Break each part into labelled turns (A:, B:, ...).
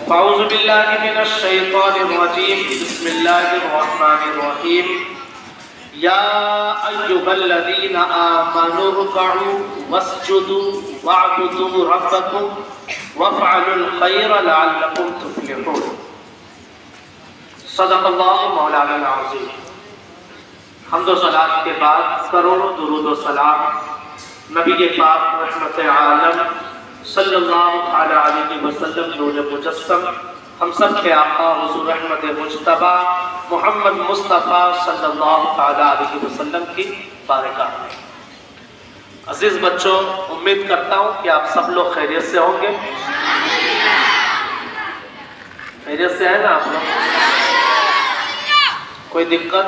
A: अऊज़ु बिल्लाहि मिनश शैतानिर रजीम बिस्मिल्लाहिर रहमानिर रहीम या अय्युहल्लज़ीना आमनू रुकऊ वस्जुदू वअबुदू रब्बकुम वफ़अलुल खैरा लअल्लकुम तुफ़्लिहून। सदक़ल्लाहु मौलाना अज़ीम। हम्द व सलात के बाद करोड़ों दुरूद व सलाम नबी के पाक रहमत आलम सल्लल्लाहु अलैहि वसल्लम नूर मुजस्सम हम सब के आका हुज़ूर रहमत मुज्तबा मोहम्मद मुस्तफ़ा सल्लल्लाहु अलैहि वसल्लम की बारगाह में। अजीज बच्चों, उम्मीद करता हूँ कि आप सब लोग खैरियत से होंगे। खैरियत से है ना आप लोग? कोई दिक्कत,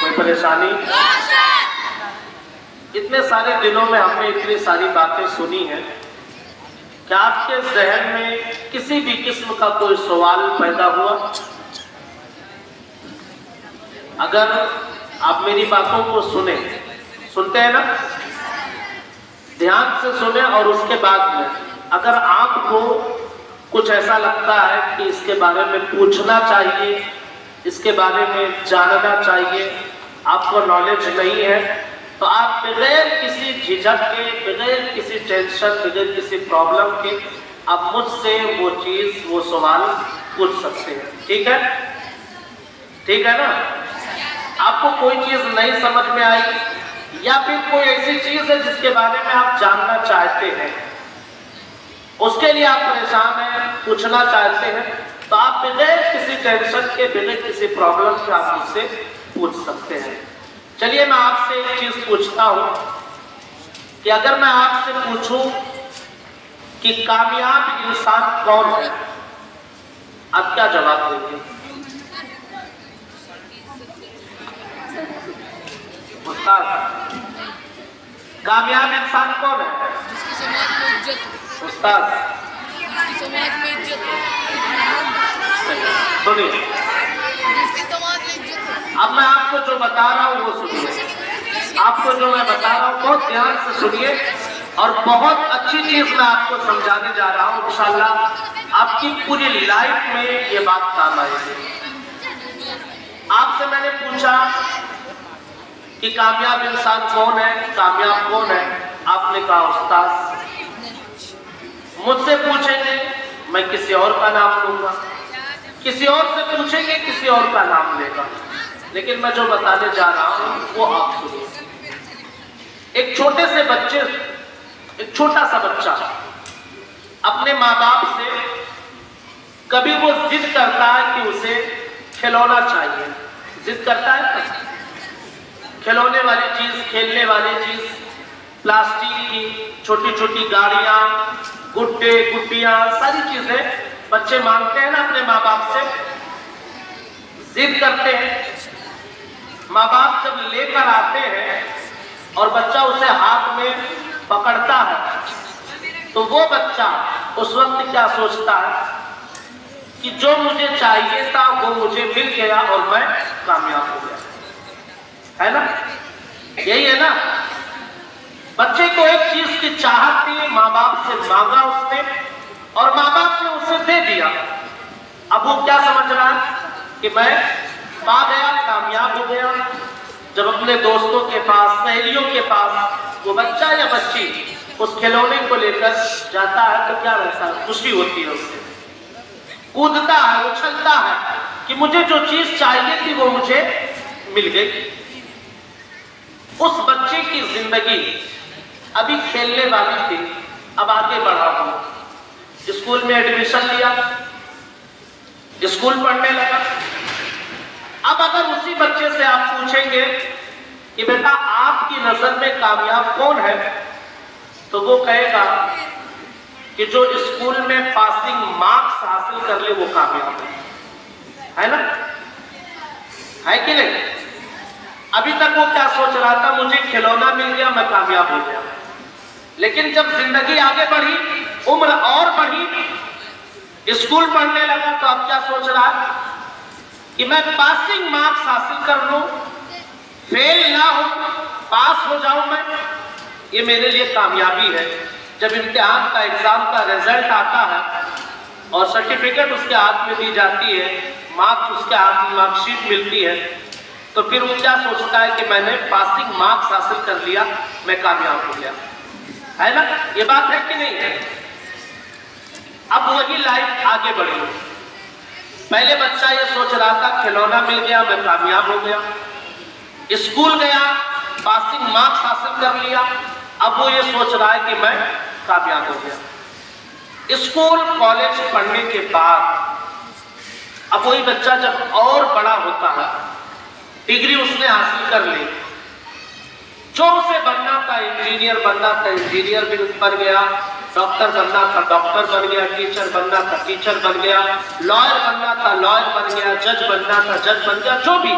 A: कोई परेशानी? इतने सारे दिनों में हमने इतनी सारी बातें सुनी हैं कि आपके जहन में किसी भी किस्म का कोई सवाल पैदा हुआ? अगर आप मेरी बातों को सुनते हैं ना, ध्यान से सुने और उसके बाद में अगर आपको कुछ ऐसा लगता है कि इसके बारे में पूछना चाहिए, इसके बारे में जानना चाहिए, आपको नॉलेज नहीं है, तो आप बगैर किसी झिझक के, बगैर किसी टेंशन, बगैर किसी प्रॉब्लम के आप मुझसे वो चीज, वो सवाल पूछ सकते हैं। ठीक है? ठीक है ना? आपको कोई चीज नहीं समझ में आई या फिर कोई ऐसी चीज है जिसके बारे में आप जानना चाहते हैं, उसके लिए आप परेशान हैं, पूछना चाहते हैं, तो आप बगैर किसी टेंशन के, बगैर किसी प्रॉब्लम के आप मुझसे पूछ सकते हैं। चलिए मैं आपसे एक चीज पूछता हूं कि अगर मैं आपसे पूछूं कि कामयाब इंसान कौन है, आप क्या जवाब देंगे? उस्ताद, कामयाब इंसान कौन है? उस्ताद, सुनिए, अब मैं आपको जो बता रहा हूँ वो सुनिए। आपको जो मैं बता रहा हूँ बहुत ध्यान से सुनिए और बहुत अच्छी चीज मैं आपको समझाने जा रहा हूँ। इंशाल्लाह आपकी पूरी लाइफ में ये बात काम आएगी। आपसे मैंने पूछा कि कामयाब इंसान कौन है, कामयाब कौन है? आपने कहा उस्ताद। मुझसे पूछेंगे मैं किसी और का नाम लूंगा, किसी और से पूछेंगे किसी और का नाम लेगा, लेकिन मैं जो बताने जा रहा हूं वो आप सुनिए। एक छोटे से बच्चे, एक छोटा सा बच्चा अपने माँ बाप से कभी वो जिद करता है कि उसे खिलौना चाहिए, जिद करता है, खिलौने वाली चीज, खेलने वाली चीज, प्लास्टिक की छोटी छोटी गाड़ियां, गुड्डे गुड्डियां, सारी चीजें बच्चे मांगते हैं ना अपने माँ बाप से, जिद करते हैं। माँ बाप जब लेकर आते हैं और बच्चा उसे हाथ में पकड़ता है तो वो बच्चा उस वक्त क्या सोचता है कि जो मुझे चाहिए था वो मुझे मिल गया और मैं कामयाब हो गया, है ना? यही है ना? बच्चे को एक चीज की चाहत थी, माँ बाप से मांगा उसने और माँ बाप ने उसे दे दिया। अब वो क्या समझ रहा है कि मैं पा गया, कामयाब हो गया। जब अपने दोस्तों के पास, सहेलियों के पास वो बच्चा या बच्ची उस खिलौने को लेकर जाता है तो क्या रहता है? खुशी होती है, उससे कूदता है, उछलता है कि मुझे जो चीज चाहिए थी वो मुझे मिल गई। उस बच्चे की जिंदगी अभी खेलने वाली थी, अब आगे बढ़ा हूं, स्कूल में एडमिशन लिया, स्कूल पढ़ने लगा। अब अगर उसी बच्चे से आप पूछेंगे कि बेटा आपकी नजर में कामयाब कौन है, तो वो कहेगा कि जो स्कूल में पासिंग मार्क्स हासिल कर ले वो कामयाब है ना? है कि नहीं? अभी तक वो क्या सोच रहा था, मुझे खिलौना मिल गया, मैं कामयाब हो गया। लेकिन जब जिंदगी आगे बढ़ी, उम्र और बढ़ी, स्कूल पढ़ने लगा, तो अब क्या सोच रहा है कि मैं पासिंग मार्क्स हासिल कर लूं, फेल ना हो, पास हो जाऊं मैं, ये मेरे लिए कामयाबी है। जब इम्तिहान का, एग्जाम का रिजल्ट आता है और सर्टिफिकेट उसके हाथ में दी जाती है, मार्क्स उसके हाथ में, मार्कशीट मिलती है, तो फिर वो क्या सोचता है कि मैंने पासिंग मार्क्स हासिल कर लिया, मैं कामयाब हो गया, है ना? ये बात है कि नहीं है? अब वही लाइफ आगे बढ़ी। पहले बच्चा ये सोच रहा था खिलौना मिल गया मैं कामयाब हो गया, स्कूल गया पासिंग मार्क्स हासिल कर लिया, अब वो ये सोच रहा है कि मैं कामयाब हो गया। स्कूल कॉलेज पढ़ने के बाद अब वही बच्चा जब और बड़ा होता है, डिग्री उसने हासिल कर ली, जो उसे बनना था इंजीनियर बनना था इंजीनियर भी बन गया, डॉक्टर बनना था डॉक्टर बन गया, टीचर बनना था टीचर बन गया, लॉयर बनना था लॉयर बन गया, जज बनना था जज बन गया, जो भी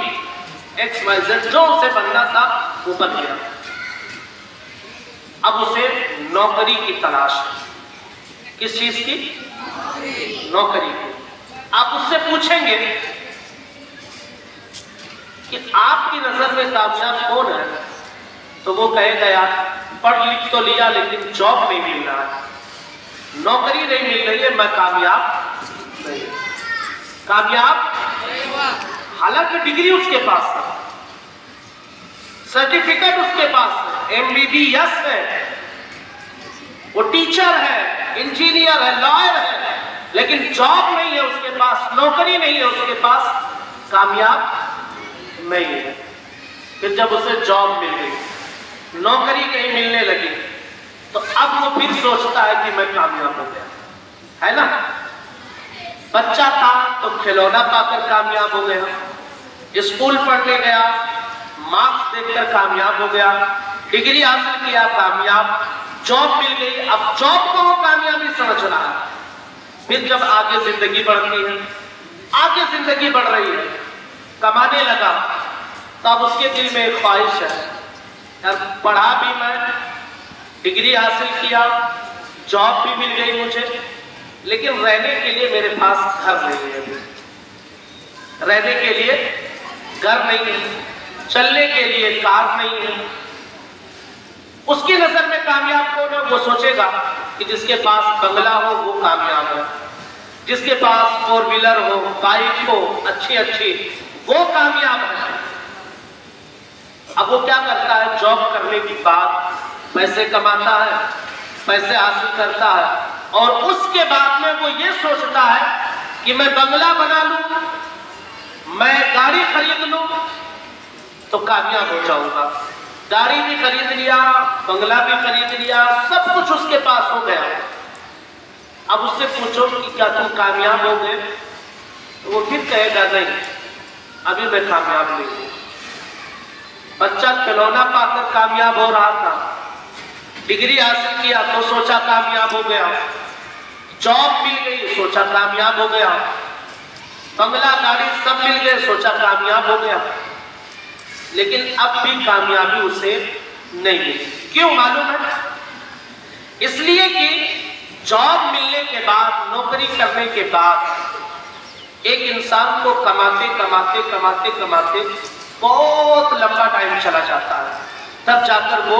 A: XYZ जो उसे बनना था वो बन गया। अब उसे नौकरी की तलाश है। किस चीज की? नौकरी की। आप उससे पूछेंगे कि आपकी नजर में कामयाब कौन है, तो वो कहेगा यार पढ़ लिख तो लिया लेकिन जॉब नहीं मिल रहा है, नौकरी नहीं मिल रही है, मैं कामयाब नहीं। कामयाब हालांकि डिग्री उसके पास है, सर्टिफिकेट उसके पास है, MBBS है, वो टीचर है, इंजीनियर है, लॉयर है, लेकिन जॉब नहीं है उसके पास, नौकरी नहीं है उसके पास, कामयाब नहीं है। फिर जब उसे जॉब मिल गई, नौकरी कहीं मिलने लगी, तो अब वो फिर सोचता है कि मैं कामयाब हो गया, है ना? बच्चा था तो खिलौना पाकर कामयाब हो गया, स्कूल पढ़ने गया, मार्क्स देखकर कामयाब हो गया, डिग्री हासिल किया कामयाब, जॉब मिल गई, अब जॉब को वो कामयाबी समझ रहा है। फिर जब आगे जिंदगी बढ़ती है, आगे जिंदगी बढ़ रही है, कमाने लगा, तब उसके दिल में एक ख्वाहिश है, यार पढ़ा भी मैं, डिग्री हासिल किया, जॉब भी मिल गई मुझे, लेकिन रहने के लिए मेरे पास घर नहीं है, रहने के लिए घर नहीं है, चलने के लिए कार नहीं है। उसकी नजर में कामयाब कौन है? वो सोचेगा कि जिसके पास बंगला हो वो कामयाब है, जिसके पास 4 व्हीलर हो, बाइक हो अच्छी अच्छी, वो कामयाब है। अब वो क्या करता है? जॉब करने के बाद पैसे कमाता है, पैसे हासिल करता है, और उसके बाद में वो ये सोचता है कि मैं बंगला बना लूं, मैं गाड़ी खरीद लूं तो कामयाब हो जाऊंगा। गाड़ी भी खरीद लिया, बंगला भी खरीद लिया, सब कुछ उसके पास हो गया। अब उससे पूछो कि क्या तुम कामयाब हो गए? तो वो फिर कहेगा नहीं, अभी मैं कामयाब नहीं हूं। बच्चा खिलौना पाकर कामयाब हो रहा था, डिग्री हासिल किया तो सोचा कामयाब हो गया, जॉब मिल गई सोचा कामयाब हो गया, बंगला गाड़ी सब मिल गए सोचा कामयाब हो गया, लेकिन अब भी कामयाबी उसे नहीं मिली। क्यों मालूम है? इसलिए कि जॉब मिलने के बाद, नौकरी करने के बाद एक इंसान को कमाते कमाते कमाते कमाते बहुत लंबा टाइम चला जाता है, तब जाकर वो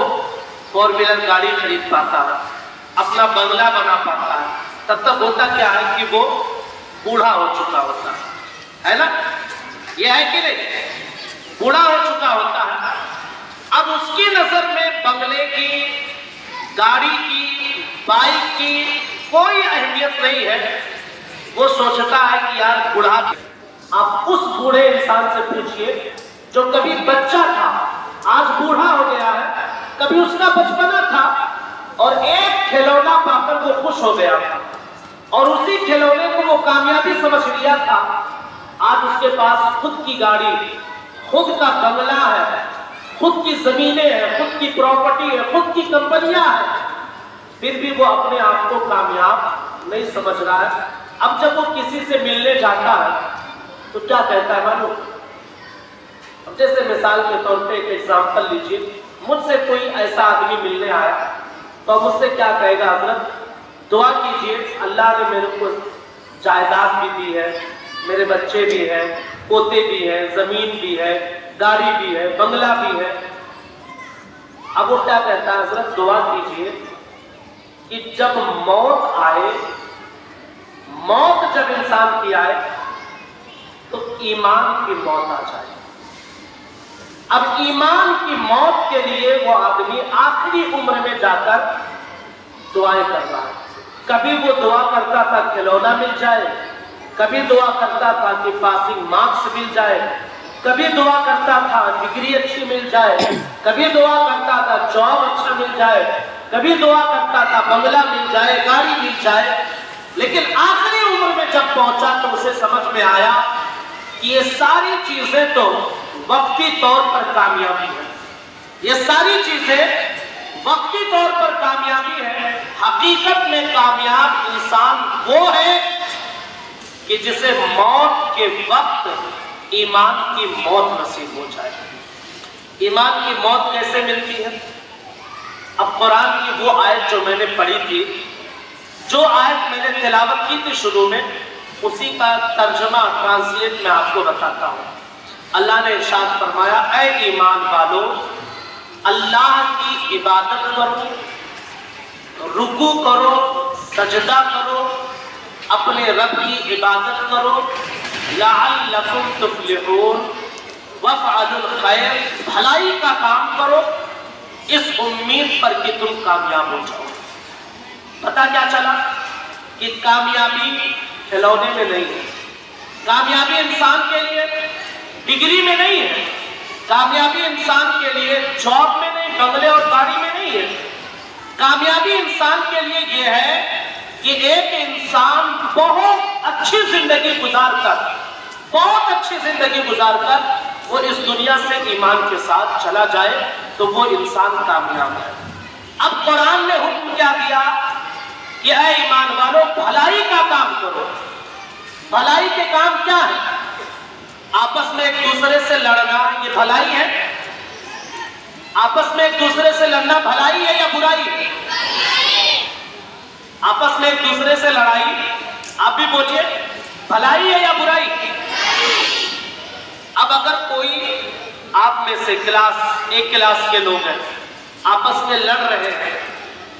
A: 4 व्हीलर गाड़ी खरीद पाता है, अपना बंगला बना पाता है। तब तक होता क्या है कि वो बूढ़ा हो चुका होता है ना? ये है कि नहीं? बूढ़ा हो चुका होता है। अब उसकी नजर में बंगले की, गाड़ी की, बाइक की कोई अहमियत नहीं है। वो सोचता है कि यार बूढ़ा। आप उस बूढ़े इंसान से पूछिए जो कभी बच्चा था, आज बूढ़ा हो गया है, कभी उसका बचपना था और एक खिलौना पाकर वो खुश हो गया था और उसी खिलौने को वो कामयाबी समझ लिया था। आज उसके पास खुद की गाड़ी, खुद का बंगला है, खुद की जमीनें हैं, खुद की प्रॉपर्टी है, खुद की कंपनियां हैं, फिर भी वो अपने आप को कामयाब नहीं समझ रहा है। अब जब वो किसी से मिलने जाता है तो क्या कहता है मालूम? अब जैसे मिसाल के तौर पे एक एग्जाम्पल लीजिए, मुझसे कोई ऐसा आदमी मिलने आया तो मुझसे क्या कहेगा? हजरत दुआ कीजिए, अल्लाह ने मेरे को जायदाद भी दी है, मेरे बच्चे भी हैं, पोते भी हैं, जमीन भी है, गाड़ी भी है, बंगला भी है। अब वो क्या कहता है? हजरत दुआ कीजिए कि जब मौत आए, मौत जब इंसान की आए तो ईमान की मौत आ जाए। अब ईमान की मौत के लिए वो आदमी आखिरी उम्र में जाकर दुआएं कर रहा है। कभी वो दुआ करता था खिलौना मिल जाए, कभी दुआ करता था कि पासिंग मार्क्स मिल जाए, कभी दुआ करता था डिग्री अच्छी मिल जाए, कभी दुआ करता था जॉब अच्छा मिल जाए, कभी दुआ करता था बंगला मिल जाए, गाड़ी मिल जाए। लेकिन आखिरी उम्र में जब पहुंचा तो उसे समझ में आया कि ये सारी चीजें तो वक्ती तौर पर कामयाबी है, ये सारी चीजें वक्ती तौर पर कामयाबी है। हकीकत में कामयाब इंसान वो है कि जिसे मौत के वक्त ईमान की मौत नसीब हो जाए। ईमान की मौत कैसे मिलती है? अब कुरान की वो आयत जो मैंने पढ़ी थी, जो आयत मैंने तिलावत की थी शुरू में, उसी का तर्जुमा ट्रांसलेट मैं आपको बताता हूँ। अल्लाह ने इरशाद फरमाया, ऐ ईमान वालो, अल्लाह की इबादत करो, रुकू करो, सजदा करो, अपने रब की इबादत करो, लअल्लकुम तुफ्लिहून, वफ़अलुल खैर, भलाई का काम करो इस उम्मीद पर कि तुम कामयाब हो जाओ। पता क्या चला कि कामयाबी खिलौने में नहीं है, कामयाबी इंसान के लिए डिग्री में नहीं है, कामयाबी इंसान के लिए जॉब में नहीं, बंगले और गाड़ी में नहीं है। कामयाबी इंसान के लिए यह है कि एक इंसान बहुत अच्छी जिंदगी गुजारकर, बहुत अच्छी जिंदगी गुजारकर वो इस दुनिया से ईमान के साथ चला जाए तो वो इंसान कामयाब है। अब कुरान ने हुक्म क्या दिया कि ऐ ईमान वालों, भलाई का काम करो। भलाई के काम क्या है? आपस में एक दूसरे से लड़ना, ये भलाई है? आपस में एक दूसरे से लड़ना भलाई है या बुराई है? आपस में एक दूसरे से लड़ाई, आप भी बोलिए, भलाई है या बुराई? अब अगर कोई आप में से एक क्लास के लोग हैं, आपस में लड़ रहे हैं,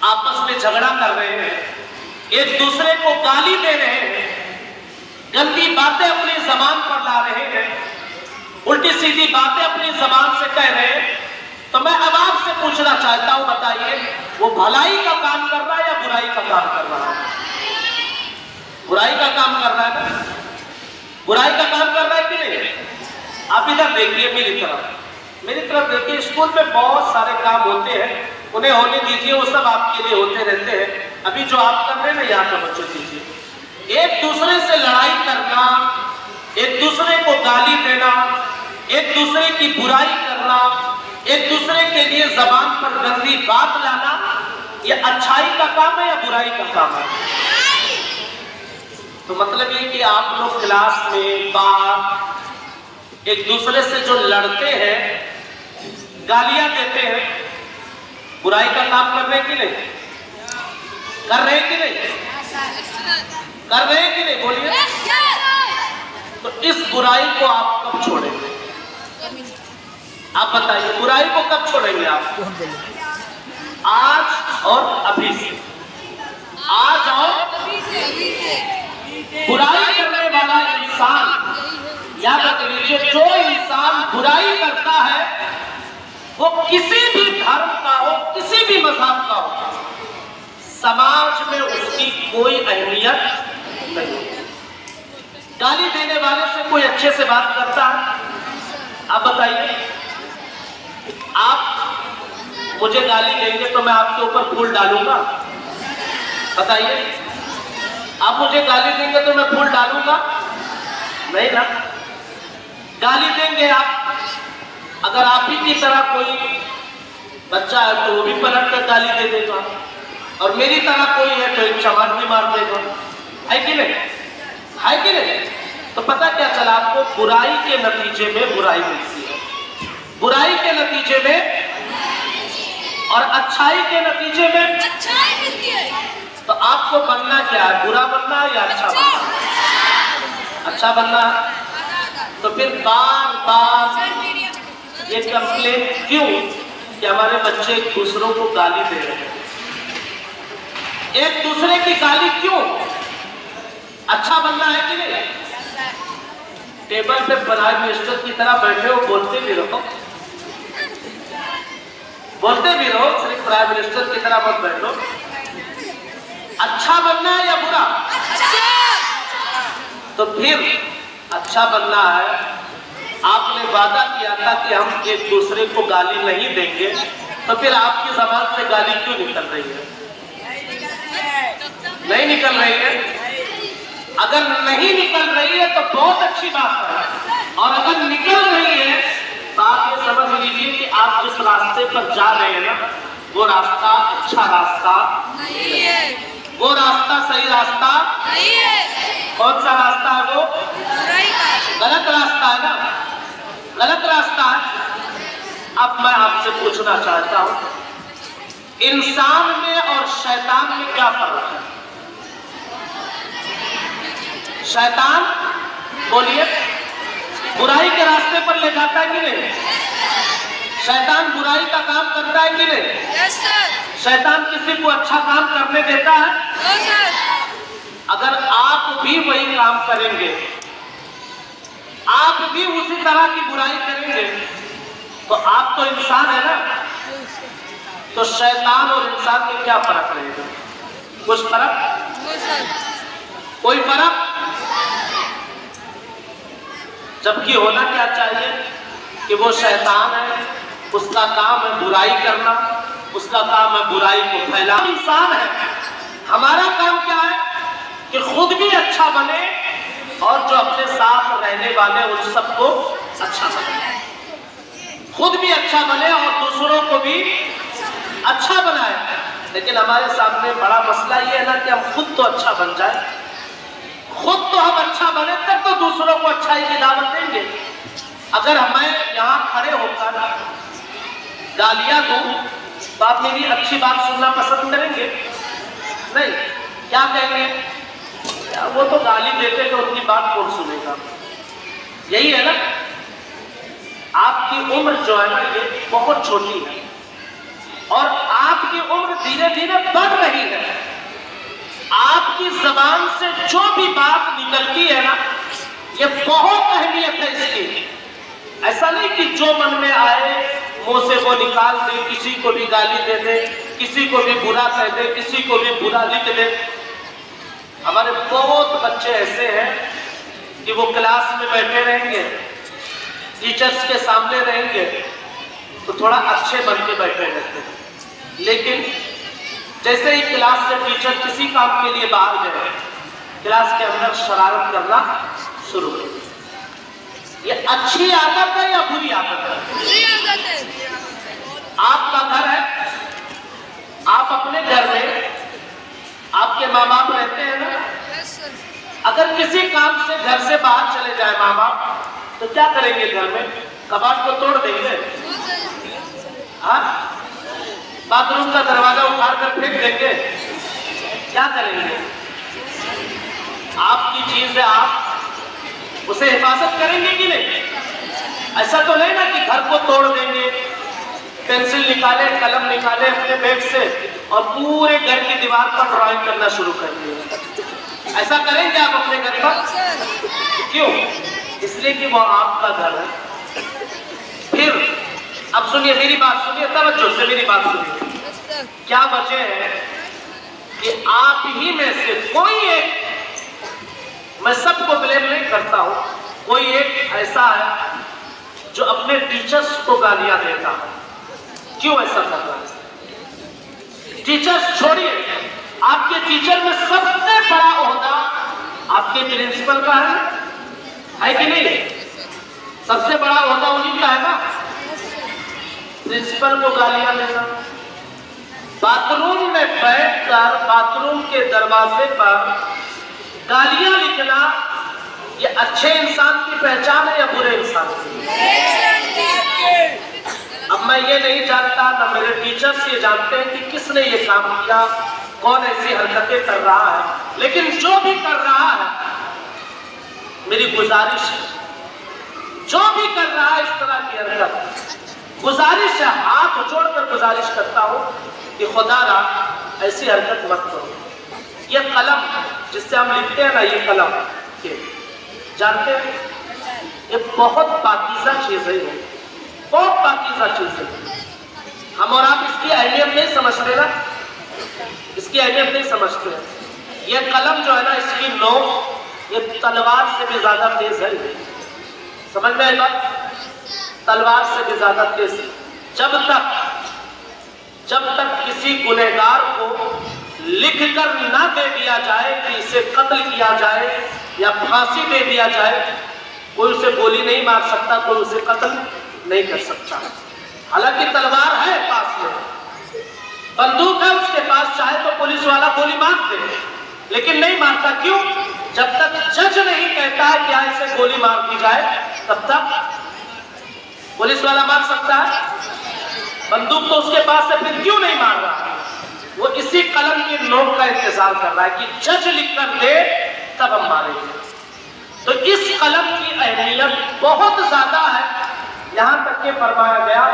A: आपस में झगड़ा कर रहे हैं, एक दूसरे को गाली दे रहे हैं, गंदी बातें अपनी जबान पर ला रहे हैं, उल्टी सीधी बातें अपनी जबान से कह रहे हैं, तो मैं अब आपसे पूछना चाहता हूं, बताइए वो भलाई का काम कर रहा है या बुराई का काम कर रहा है? बुराई का काम कर रहा है ना? बुराई का काम कर रहा है कि नहीं? आप इधर देखिए, मेरी तरफ देखिए। स्कूल में बहुत सारे काम होते हैं, उन्हें होने दीजिए, वो सब आपके लिए होते रहते हैं। अभी जो आप कर रहे हैं ना, यहाँ का बच्चों दीजिए। एक दूसरे से लड़ाई करना, एक दूसरे को गाली देना, एक दूसरे की बुराई करना, एक दूसरे के लिए जबान पर गंदी बात लाना, ये अच्छाई का काम है या बुराई का काम है? तो मतलब ये कि आप लोग क्लास में बाहर एक दूसरे से जो लड़ते हैं, गालियां देते हैं, बुराई का काम कर रहे हैं कि नहीं? कर रहे हैं कि नहीं? कर रहे हैं कि नहीं? बोलिए। तो इस बुराई को आप कब छोड़ेंगे? आप बताइए, बुराई को कब छोड़ेंगे आप? आज और अभी से। आज और बुराई करने वाला इंसान, याद रख लीजिए, जो इंसान बुराई करता है वो किसी भी धर्म का हो, किसी भी मजहब का हो, समाज में उसकी कोई अहमियत नहीं। गाली देने वाले से कोई अच्छे से बात करता है? आप बताइए, आप मुझे गाली देंगे तो मैं आपके ऊपर फूल डालूंगा? बताइए, आप मुझे गाली देंगे तो मैं फूल डालूंगा? नहीं ना। गाली देंगे आप, अगर आप ही की तरह कोई बच्चा है तो वो भी पलट कर गाली दे देगा, और मेरी तरह कोई है तो एक चमाट भी मार देगा, है कि नहीं? है कि नहीं? तो पता क्या चला आपको? बुराई के नतीजे में बुराई मिलती है, बुराई के नतीजे में, और अच्छाई के नतीजे में अच्छाई मिलती है। तो आपको बनना क्या है? बुरा बनना है या अच्छा बनना? अच्छा बनना है। तो फिर बार बार ये कंप्लेन क्यों कि हमारे बच्चे एक दूसरों को गाली दे रहे हैं? एक दूसरे की गाली क्यों? अच्छा बनना है कि नहीं? टेबल पे प्राइम मिनिस्टर की तरह बैठे हो, बोलते भी रहो, सिर्फ प्राइम मिनिस्टर की तरह मत बैठो। अच्छा बनना है या बुरा? तो फिर अच्छा बनना है, आपने वादा किया था कि हम एक दूसरे को गाली नहीं देंगे, तो फिर आपकी जबान से गाली क्यों निकल रही है? नहीं निकल रही है। अगर नहीं निकल रही है तो बहुत अच्छी बात है, और अगर निकल रही है तो आप ये समझ लीजिए कि आप जिस रास्ते पर जा रहे हैं ना, वो रास्ता अच्छा रास्ता नहीं है, वो रास्ता सही रास्ता नहीं है। कौन सा रास्ता है वो? गलत रास्ता है ना, गलत रास्ता है। अब मैं आपसे पूछना चाहता हूं, इंसान में और शैतान में क्या फर्क है? शैतान, बोलिए, बुराई के रास्ते पर ले जाता है कि नहीं? शैतान बुराई का काम करता है कि नहीं? yes, शैतान किसी को अच्छा काम करने देता है? no, अगर आप भी वही काम करेंगे, आप भी उसी तरह की बुराई करेंगे, तो आप तो इंसान है ना, तो शैतान और इंसान में क्या फर्क रहेगा? कुछ फर्क? कोई फर्क? जबकि होना क्या चाहिए कि वो शैतान है, उसका काम है बुराई करना, उसका काम है बुराई को फैलाना। इंसान है, हमारा काम क्या है कि खुद भी अच्छा बने और जो अपने साथ रहने वाले उन सबको अच्छा बने, खुद भी अच्छा बने और दूसरों को भी अच्छा बनाए। लेकिन हमारे सामने बड़ा मसला ये है ना कि हम खुद तो अच्छा बन जाए, खुद तो हम अच्छा बने तब तो दूसरों को अच्छाई की दावत देंगे। अगर हमें यहाँ खड़े होकर गालियां दूं तो आप मेरी अच्छी बात सुनना पसंद करेंगे? नहीं, क्या कहेंगे? वो तो गाली देते तो उनकी बात कौन सुनेगा? यही है ना, आपकी उम्र जो है ना ये बहुत छोटी है और आपकी उम्र धीरे धीरे बढ़ रही है। आपकी जबान से जो भी बात निकलती है ना, ये बहुत अहमियत है इसकी। ऐसा नहीं कि जो मन में आए मुंह से वो निकाल दे, किसी को भी गाली दे दे, किसी को भी बुरा कह दे, किसी को भी बुरा लिख दे। हमारे बहुत बच्चे ऐसे हैं कि वो क्लास में बैठे रहेंगे, टीचर्स के सामने रहेंगे तो थोड़ा अच्छे बन के बैठे रहते हैं, लेकिन जैसे ही क्लास से टीचर किसी काम के लिए बाहर गए, क्लास के अंदर शरारत करना शुरू कर। ये अच्छी आदत है या बुरी आदत है? बुरी आदत है। आपका घर है, आप अपने घर में, आपके माँ बाप रहते हैं ना, अगर किसी काम से घर से बाहर चले जाए माँ बाप तो क्या करेंगे? घर में कबाड़ को तोड़ देंगे, हाँ, बाथरूम का दरवाजा उखाड़ कर फेंक देंगे, क्या करेंगे? आपकी चीज है, आप उसे हिफाजत करेंगे कि नहीं? ऐसा तो नहीं ना कि घर को तोड़ देंगे, पेंसिल निकाले, कलम निकाले अपने बैग से और पूरे घर की दीवार पर ड्राइंग करना शुरू कर दिया। ऐसा करेंगे आप अपने घर पर? क्यों? इसलिए कि वो आपका घर है। फिर अब सुनिए मेरी बात, सुनिए तवज्जो से मेरी बात सुनिए। क्या वजह है कि आप ही में से कोई एक, मैं सबको ब्लेम नहीं करता हूं, कोई एक ऐसा है जो अपने टीचर्स को गालियां देता है? क्यों ऐसा कर रहा है? टीचर्स छोड़िए, आपके टीचर में सबसे बड़ा ओहदा आपके प्रिंसिपल का है कि नहीं? सबसे बड़ा ओहदा उन्हीं का है ना, प्रिंसिपल को गालियां देना। बाथरूम में बैठकर बाथरूम के दरवाजे पर गालियां लिखना, ये अच्छे इंसान की पहचान है या बुरे इंसान की? अब मैं ये नहीं जानता, ना मेरे टीचर्स ये जानते हैं कि किसने ये काम किया, कौन ऐसी हरकतें कर रहा है, लेकिन जो भी कर रहा है, मेरी गुजारिश है, जो भी कर रहा है इस तरह की हरकत, गुजारिश है, हाथ जोड़कर गुजारिश करता हूं कि खुदा रा ऐसी हरकत मत करो। ये कलम जिससे हम लिखते हैं ना, ये कलम के, जानते हैं ये बहुत पाकीज़ा चीज है, ये बहुत पाकीज़ा चीज है। हम और आप इसकी अहमियत नहीं समझते ना, इसकी अहमियत नहीं समझते। ये कलम जो है ना, इसकी नोक ये तलवार से भी ज्यादा तेज है। समझ में आएगा? तलवार से भी ज्यादा तेज। जब तक किसी गुनहगार को लिख कर ना दे दिया जाए कि इसे कत्ल किया जाए या फांसी दे दिया जाए, कोई उसे गोली नहीं मार सकता, कोई उसे कत्ल नहीं कर सकता। हालांकि तलवार है पास में, बंदूक है उसके पास, चाहे तो पुलिस वाला गोली मार दे, लेकिन नहीं मारता। क्यों? जब तक जज नहीं कहता है कि इसे गोली मार दी जाए, तब तक पुलिस वाला मार सकता है। बंदूक तो उसके पास है, फिर क्यों नहीं मार रहा? वो इसी कलम की नोक का इंतजार कर रहा है कि जज लिख कर दे तब हम मारेंगे। तो इस कलम की अहमियत बहुत ज्यादा है। यहां तक के फरमाया गया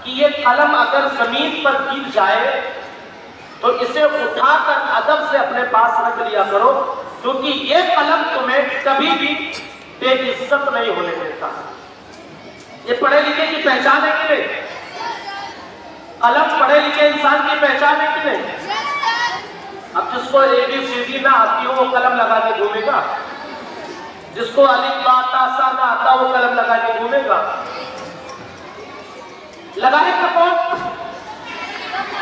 A: कि ये कलम अगर जमीन पर गिर जाए तो इसे उठाकर अदब से अपने पास रख लिया करो, क्योंकि ये कलम तुम्हें कभी भी बेइज्जत नहीं होने देता। ये पढ़े लिखे की पहचान है कि नहीं? कलम पढ़े लिखे इंसान की पहचान है कि नहीं? अब जिसको ABCD ना आती हो वो कलम लगा के घूमेगा, जिसको अलिफ बा ता सा ना आता वो कलम लगा के घूमेगा। लगाएगा कौन?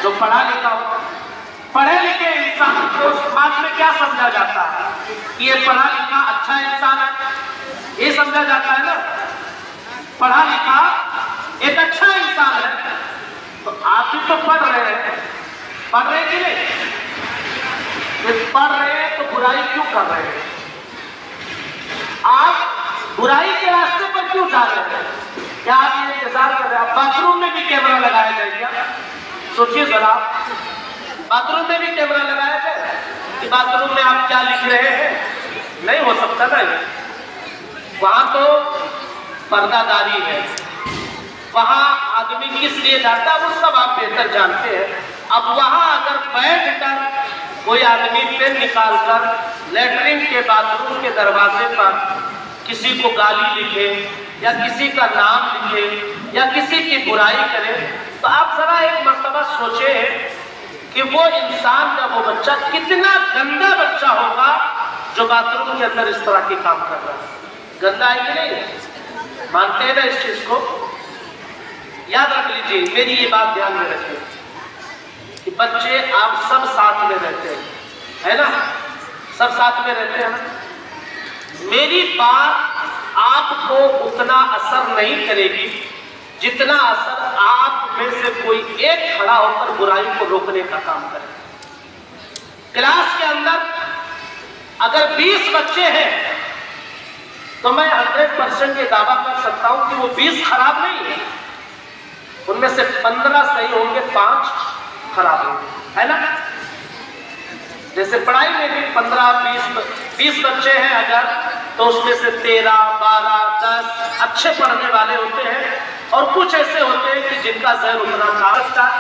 A: जो पढ़ा लिखा हो। पढ़े लिखे इंसान को समाज में क्या समझा जाता है कि ये पढ़ा लिखा अच्छा इंसान है, ये समझा जाता है ना। पढ़ा लिखा एक अच्छा इंसान है। तो आप भी तो पढ़ रहे हैं, पढ़ रहे कि नहीं? पढ़ रहे हैं तो बुराई क्यों कर रहे हैं? आप बुराई के रास्ते पर क्यों जा रहे हैं? क्या आप ये इंतजार कर रहे हैं? बाथरूम में भी कैमरा लगाया जाए क्या? सोचिए जरा, बाथरूम में भी कैमरा लगाया जाए कि बाथरूम में आप क्या लिख रहे हैं? नहीं हो सकता ना। वहां तो पर्दादारी है, वहां आदमी किस लिए जाता है वो सब आप बेहतर जानते हैं। अब वहां अगर बैठकर कोई आदमी पेन निकालकर लेटरिन के बाथरूम के दरवाजे पर किसी को गाली लिखे या किसी का नाम लिखे या किसी की बुराई करे, तो आप जरा एक मर्तबा सोचे कि वो इंसान का वो बच्चा कितना गंदा बच्चा होगा जो बाथरूम के अंदर इस तरह के काम कर रहा है। गंदा है कि नहीं? मानते हैं ना इस चीज को? याद रख लीजिए, मेरी ये बात ध्यान में रखें कि बच्चे आप सब साथ में रहते हैं, है ना? सब साथ में रहते हैं ना। मेरी बात आपको उतना असर नहीं करेगी जितना असर आप में से कोई एक खड़ा होकर बुराई को रोकने का काम करे। क्लास के अंदर अगर 20 बच्चे हैं तो मैं 100% ये दावा कर सकता हूं कि वो 20 खराब नहीं है, उनमें से 15 सही होंगे, 5 खराब होंगे, है ना? जैसे पढ़ाई में भी 15-20 बच्चे हैं अगर, तो उसमें से 13, 12, 10 अच्छे पढ़ने वाले होते हैं और कुछ ऐसे होते हैं कि जिनका जहन उतना खा सकता है,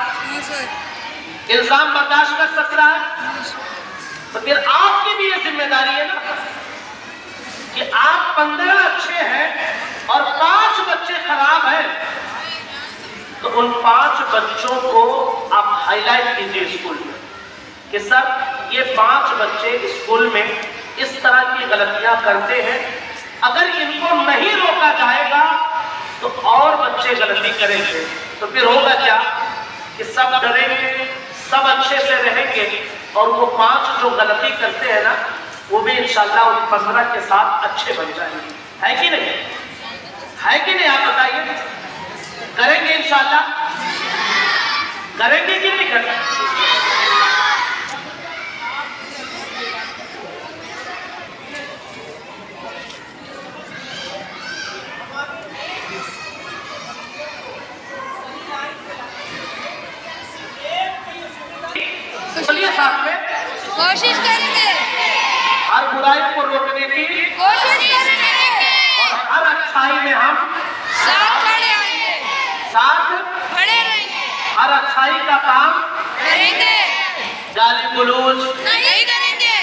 A: इल्जाम बर्दाश्त कर सकता है। तो फिर आपकी भी ये जिम्मेदारी है ना कि आप 15 अच्छे हैं और 5 बच्चे खराब हैं, तो उन 5 बच्चों को आप हाईलाइट कीजिए स्कूल में कि सर ये 5 बच्चे स्कूल में इस तरह की गलतियां करते हैं, अगर इनको नहीं रोका जाएगा तो और बच्चे गलती करेंगे। तो फिर होगा क्या कि सब डरेंगे, सब अच्छे से रहेंगे और वो 5 जो गलती करते हैं ना, वो भी इंशाल्लाह उन 15 के साथ अच्छे बन जाएंगे। है कि नहीं? है कि नहीं? आप बताइए, करेंगे इंशाल्लाह? करेंगे कि नहीं करेंगे? चलिए साथ में
B: कोशिश करेंगे,
A: हर बुराई को रोकने की
B: कोशिश करेंगे
A: और हर अच्छाई में हम
B: साथ खड़े आएंगे,
A: साथ
B: खड़े रहेंगे,
A: हर अच्छाई का काम
B: करेंगे,
A: गाली गलौज
B: नहीं करेंगे,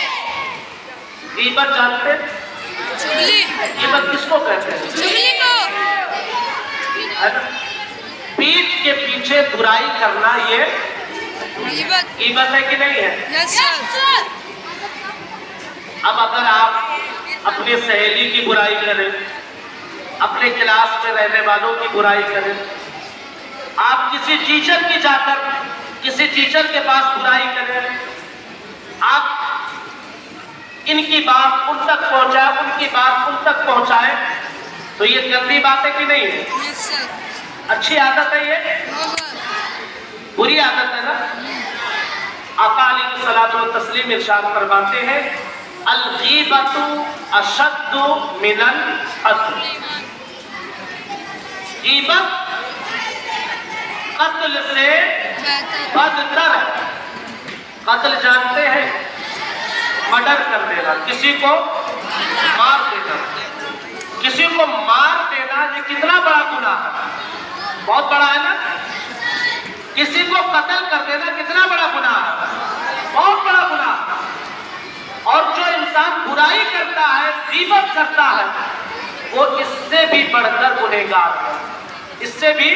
A: गीबत जानते हैं?
B: चुगली
A: गीबत किसको कहते हैं?
B: चुगली को
A: है ना? पीठ के पीछे बुराई करना ये गीबत है कि नहीं है?
B: Yes sir.
A: अब अगर आप अपनी सहेली की बुराई करें, अपने क्लास में रहने वालों की बुराई करें, आप किसी टीचर की जाकर किसी टीचर के पास बुराई करें, आप इनकी बात उन तक पहुंचाए, उनकी बात उन तक पहुंचाए, तो ये गंदी बात है कि नहीं है?
B: Yes sir.
A: अच्छी आदत है ये?
B: No sir.
A: बुरी आदत है ना? आका अलैहिस्सलातु व तस्लीम इरशाद फरमाते हैं, अल गीबतु अशद्दु मिनल क़त्ल। गीबत कत्ल से बदतर है। कत्ल जानते हैं? मर्डर कर देना, किसी को मार देना। किसी को मार देना ये कितना बड़ा गुनाह है? बहुत बड़ा है ना? किसी को कत्ल कर देना कितना बड़ा गुनाह है? बहुत बड़ा गुनाह। और जो इंसान बुराई करता है, गीबत करता है, वो इससे भी बढ़कर गुनहगार है, इससे भी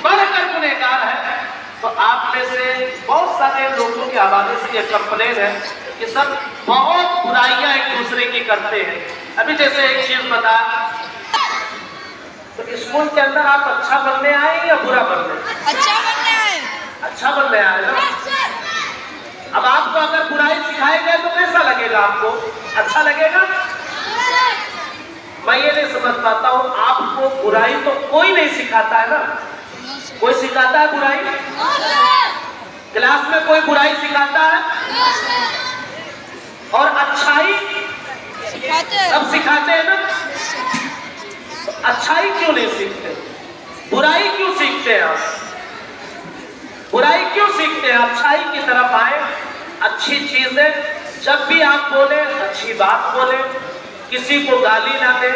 A: बढ़कर गुनहगार है। तो आप में से बहुत सारे लोगों के हवाले से ये कंप्लेन है कि सब बहुत बुराइयां एक दूसरे की करते हैं। अभी जैसे एक चीज बता, तो स्कूल के अंदर आप अच्छा बनने आए या बुरा बनने?
B: अच्छा बनने आए।
A: अच्छा बनने आए ना? अब आपको अगर बुराई सिखाई गए तो कैसा लगेगा? आपको अच्छा लगेगा? मैं ये नहीं समझ पाता हूँ, आपको बुराई तो कोई नहीं सिखाता है ना? कोई सिखाता है बुराई? क्लास में कोई बुराई सिखाता है? और अच्छाई सब सिखाते हैं ना? तो अच्छाई क्यों नहीं सीखते? बुराई क्यों सीखते हैं आप? बुराई क्यों सीखते हैं? अच्छाई की तरफ आए, अच्छी चीजें जब भी आप बोले, अच्छी बात बोले, किसी को गाली ना दे,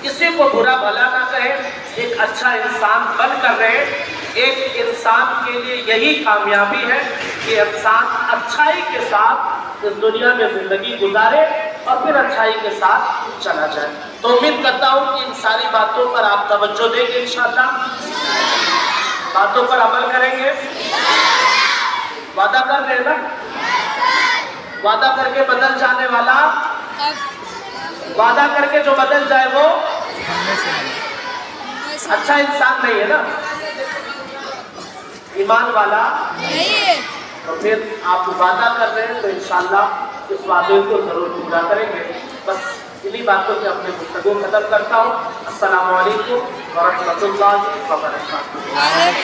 A: किसी को बुरा भला ना कहे, एक अच्छा इंसान बन कर रहे। एक इंसान के लिए यही कामयाबी है कि इंसान अच्छाई के साथ इस दुनिया में जिंदगी गुजारे और फिर अच्छाई के साथ चला जाए। तो उम्मीद करता हूँ कि इन सारी बातों पर आप तवज्जो देंगे, इंशाअल्लाह बातों पर अमल करेंगे। वादा कर रहे हैं ना? वादा करके बदल जाने वाला, वादा करके जो बदल जाए वो अच्छा इंसान नहीं है ना, ईमान वाला
B: नहीं है।
A: तो फिर आप वादा कर रहे हैं तो इंशाअल्लाह इस वादे को जरूर पूरा करेंगे। बस इन्हीं बातों से अपने गुफ्तगू खत्म करता हूँ। अस्सलामु अलैकुम व रहमतुल्लाहि व बरकातुहू।